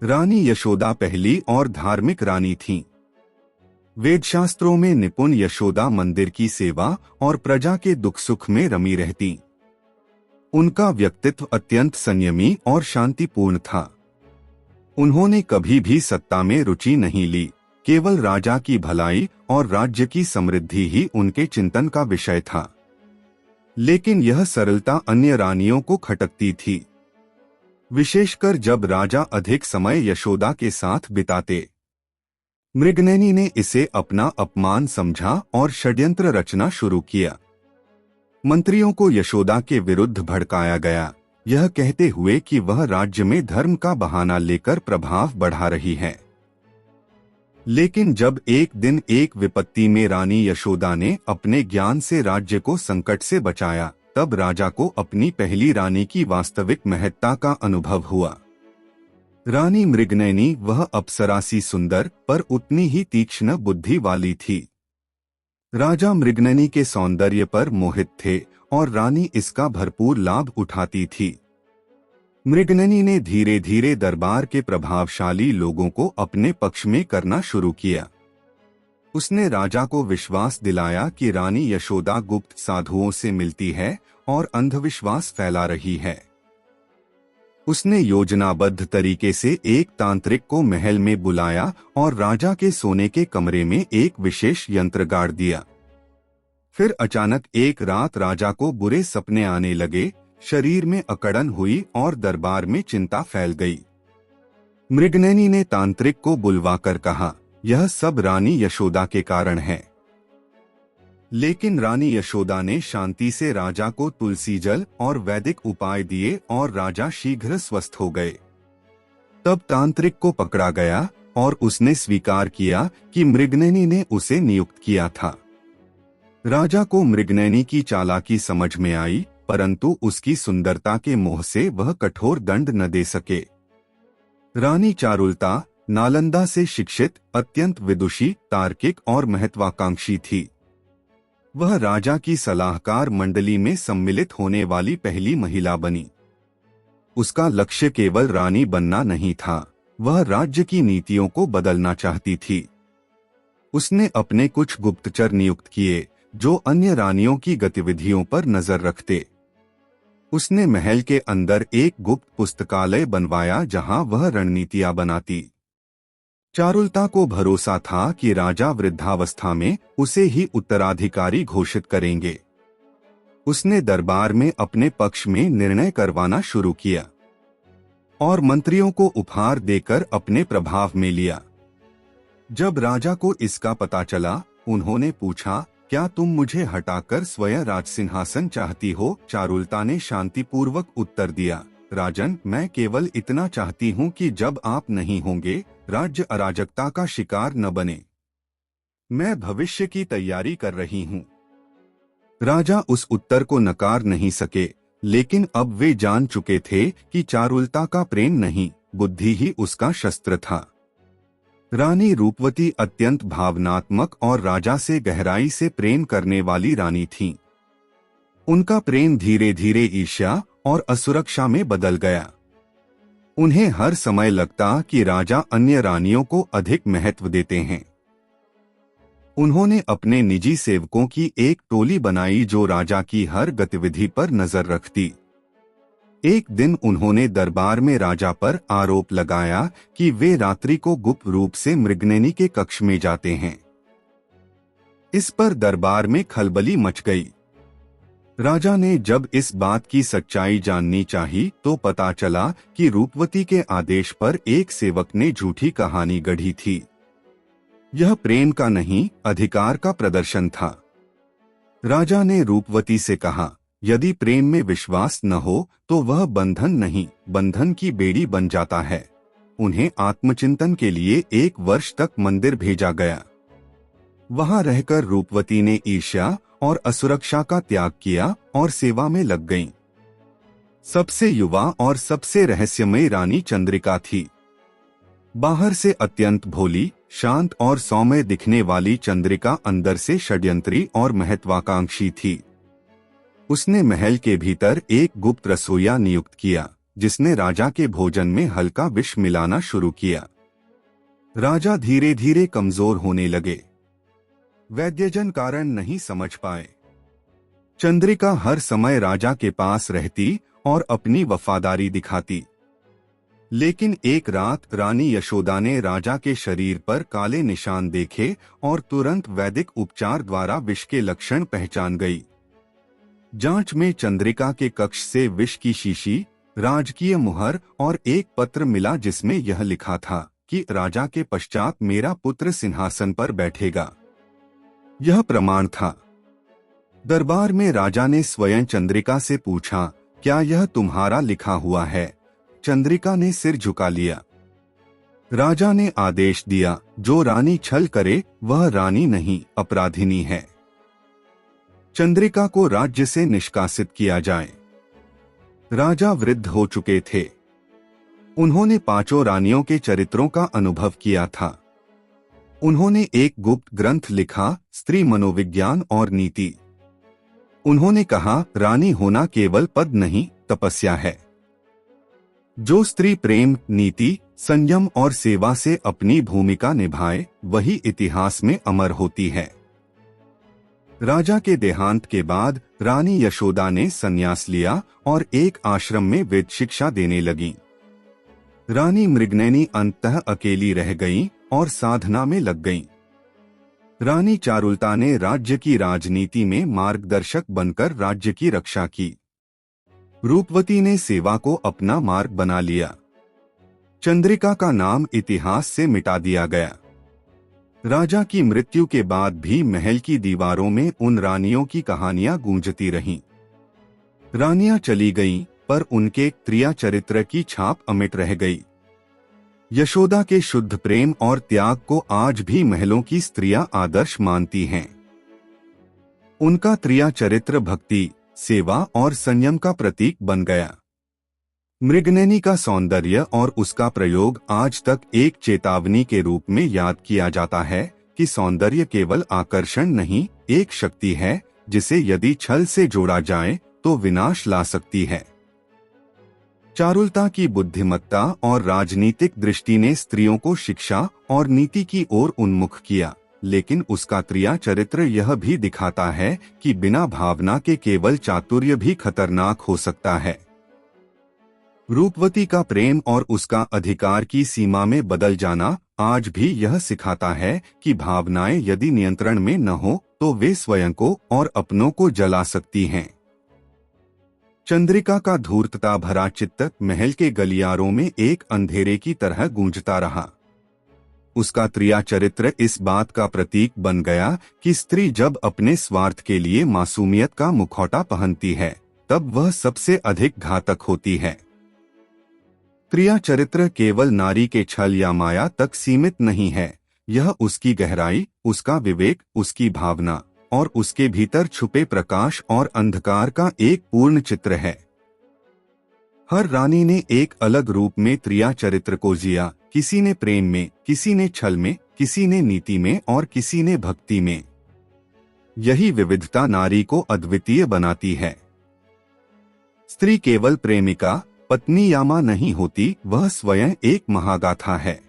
रानी यशोदा पहली और धार्मिक रानी थीं। वेदशास्त्रों में निपुण यशोदा मंदिर की सेवा और प्रजा के दुख सुख में रमी रहती। उनका व्यक्तित्व अत्यंत संयमी और शांतिपूर्ण था। उन्होंने कभी भी सत्ता में रुचि नहीं ली, केवल राजा की भलाई और राज्य की समृद्धि ही उनके चिंतन का विषय था। लेकिन यह सरलता अन्य रानियों को खटकती थी, विशेषकर जब राजा अधिक समय यशोदा के साथ बिताते। मृगनयनी ने इसे अपना अपमान समझा और षड्यंत्र रचना शुरू किया। मंत्रियों को यशोदा के विरुद्ध भड़काया गया, यह कहते हुए कि वह राज्य में धर्म का बहाना लेकर प्रभाव बढ़ा रही है। लेकिन जब एक दिन एक विपत्ति में रानी यशोदा ने अपने ज्ञान से राज्य को संकट से बचाया, तब राजा को अपनी पहली रानी की वास्तविक महत्ता का अनुभव हुआ। रानी मृगनयनी वह अप्सरासी सुंदर पर उतनी ही तीक्ष्ण बुद्धि वाली थी। राजा मृगनयनी के सौंदर्य पर मोहित थे और रानी इसका भरपूर लाभ उठाती थी। मृगनयनी ने धीरे धीरे दरबार के प्रभावशाली लोगों को अपने पक्ष में करना शुरू किया। उसने राजा को विश्वास दिलाया कि रानी यशोदा गुप्त साधुओं से मिलती है और अंधविश्वास फैला रही है। उसने योजनाबद्ध तरीके से एक तांत्रिक को महल में बुलाया और राजा के सोने के कमरे में एक विशेष यंत्र गाड़ दिया। फिर अचानक एक रात राजा को बुरे सपने आने लगे, शरीर में अकड़न हुई और दरबार में चिंता फैल गई। मृगनयनी ने तांत्रिक को बुलवाकर कहा, यह सब रानी यशोदा के कारण है। लेकिन रानी यशोदा ने शांति से राजा को तुलसी जल और वैदिक उपाय दिए और राजा शीघ्र स्वस्थ हो गए। तब तांत्रिक को पकड़ा गया और उसने स्वीकार किया कि मृगनयनी ने उसे नियुक्त किया था। राजा को मृगनयनी की चालाकी समझ में आई, परंतु उसकी सुंदरता के मोह से वह कठोर दंड न दे सके। रानी चारुलता नालंदा से शिक्षित, अत्यंत विदुषी, तार्किक और महत्वाकांक्षी थी। वह राजा की सलाहकार मंडली में सम्मिलित होने वाली पहली महिला बनी। उसका लक्ष्य केवल रानी बनना नहीं था, वह राज्य की नीतियों को बदलना चाहती थी। उसने अपने कुछ गुप्तचर नियुक्त किए जो अन्य रानियों की गतिविधियों पर नजर रखते। उसने महल के अंदर एक गुप्त पुस्तकालय बनवाया जहां वह रणनीतियां बनाती। चारुलता को भरोसा था कि राजा वृद्धावस्था में उसे ही उत्तराधिकारी घोषित करेंगे। उसने दरबार में अपने पक्ष में निर्णय करवाना शुरू किया और मंत्रियों को उपहार देकर अपने प्रभाव में लिया। जब राजा को इसका पता चला, उन्होंने पूछा, क्या तुम मुझे हटाकर स्वयं राजसिंहासन चाहती हो? चारुलता ने शांतिपूर्वक उत्तर दिया, राजन, मैं केवल इतना चाहती हूँ कि जब आप नहीं होंगे राज्य अराजकता का शिकार न बने। मैं भविष्य की तैयारी कर रही हूँ। राजा उस उत्तर को नकार नहीं सके, लेकिन अब वे जान चुके थे कि चारुलता का प्रेम नहीं, बुद्धि ही उसका शस्त्र था। रानी रूपवती अत्यंत भावनात्मक और राजा से गहराई से प्रेम करने वाली रानी थीं। उनका प्रेम धीरे धीरे ईर्ष्या और असुरक्षा में बदल गया। उन्हें हर समय लगता कि राजा अन्य रानियों को अधिक महत्व देते हैं। उन्होंने अपने निजी सेवकों की एक टोली बनाई जो राजा की हर गतिविधि पर नजर रखती। एक दिन उन्होंने दरबार में राजा पर आरोप लगाया कि वे रात्रि को गुप्त रूप से मृगनयनी के कक्ष में जाते हैं। इस पर दरबार में खलबली मच गई। राजा ने जब इस बात की सच्चाई जाननी चाही तो पता चला कि रूपवती के आदेश पर एक सेवक ने झूठी कहानी गढ़ी थी। यह प्रेम का नहीं, अधिकार का प्रदर्शन था। राजा ने रूपवती से कहा, यदि प्रेम में विश्वास न हो तो वह बंधन नहीं, बंधन की बेड़ी बन जाता है। उन्हें आत्मचिंतन के लिए 1 वर्ष तक मंदिर भेजा गया। वहां रहकर रूपवती ने ईर्ष्या और असुरक्षा का त्याग किया और सेवा में लग गईं। सबसे युवा और सबसे रहस्यमयी रानी चंद्रिका थी। बाहर से अत्यंत भोली, शांत और सौम्य दिखने वाली चंद्रिका अंदर से षड्यंत्री और महत्वाकांक्षी थी। उसने महल के भीतर एक गुप्त रसोइया नियुक्त किया जिसने राजा के भोजन में हल्का विष मिलाना शुरू किया। राजा धीरे धीरे कमजोर होने लगे। वैद्यजन कारण नहीं समझ पाए। चंद्रिका हर समय राजा के पास रहती और अपनी वफादारी दिखाती। लेकिन एक रात रानी यशोदा ने राजा के शरीर पर काले निशान देखे और तुरंत वैदिक उपचार द्वारा विष के लक्षण पहचान गई। जांच में चंद्रिका के कक्ष से विष की शीशी, राजकीय मुहर और एक पत्र मिला जिसमें यह लिखा था कि राजा के पश्चात मेरा पुत्र सिंहासन पर बैठेगा। यह प्रमाण था। दरबार में राजा ने स्वयं चंद्रिका से पूछा, क्या यह तुम्हारा लिखा हुआ है? चंद्रिका ने सिर झुका लिया। राजा ने आदेश दिया, जो रानी छल करे वह रानी नहीं, अपराधिनी है। चंद्रिका को राज्य से निष्कासित किया जाए। राजा वृद्ध हो चुके थे। उन्होंने 5 रानियों के चरित्रों का अनुभव किया था। उन्होंने एक गुप्त ग्रंथ लिखा, स्त्री मनोविज्ञान और नीति। उन्होंने कहा, रानी होना केवल पद नहीं, तपस्या है। जो स्त्री प्रेम, नीति, संयम और सेवा से अपनी भूमिका निभाए, वही इतिहास में अमर होती है। राजा के देहांत के बाद रानी यशोदा ने संन्यास लिया और एक आश्रम में वेद शिक्षा देने लगी। रानी मृगनयनी अंततः अकेली रह गईं और साधना में लग गईं। रानी चारुलता ने राज्य की राजनीति में मार्गदर्शक बनकर राज्य की रक्षा की। रूपवती ने सेवा को अपना मार्ग बना लिया। चंद्रिका का नाम इतिहास से मिटा दिया गया। राजा की मृत्यु के बाद भी महल की दीवारों में उन रानियों की कहानियां गूंजती रहीं। रानियां चली गईं, पर उनके त्रिया चरित्र की छाप अमिट रह गई। यशोदा के शुद्ध प्रेम और त्याग को आज भी महलों की स्त्रियां आदर्श मानती हैं। उनका त्रिया चरित्र भक्ति, सेवा और संयम का प्रतीक बन गया। मृगनयनी का सौंदर्य और उसका प्रयोग आज तक एक चेतावनी के रूप में याद किया जाता है कि सौंदर्य केवल आकर्षण नहीं, एक शक्ति है जिसे यदि छल से जोड़ा जाए तो विनाश ला सकती है। चारुलता की बुद्धिमत्ता और राजनीतिक दृष्टि ने स्त्रियों को शिक्षा और नीति की ओर उन्मुख किया, लेकिन उसका त्रिया चरित्र यह भी दिखाता है कि बिना भावना के केवल चातुर्य भी खतरनाक हो सकता है। रूपवती का प्रेम और उसका अधिकार की सीमा में बदल जाना आज भी यह सिखाता है कि भावनाएं यदि नियंत्रण में न हो तो वे स्वयं को और अपनों को जला सकती हैं। चंद्रिका का धूर्तता भरा चित्त महल के गलियारों में एक अंधेरे की तरह गूंजता रहा। उसका त्रिया चरित्र इस बात का प्रतीक बन गया कि स्त्री जब अपने स्वार्थ के लिए मासूमियत का मुखौटा पहनती है, तब वह सबसे अधिक घातक होती है। त्रिया चरित्र केवल नारी के छल या माया तक सीमित नहीं है, यह उसकी गहराई, उसका विवेक, उसकी भावना और उसके भीतर छुपे प्रकाश और अंधकार का एक पूर्ण चित्र है। हर रानी ने एक अलग रूप में त्रिया चरित्र को जिया, किसी ने प्रेम में, किसी ने छल में, किसी ने नीति में और किसी ने भक्ति में। यही विविधता नारी को अद्वितीय बनाती है। स्त्री केवल प्रेमिका, पत्नी या मां नहीं होती, वह स्वयं एक महागाथा है।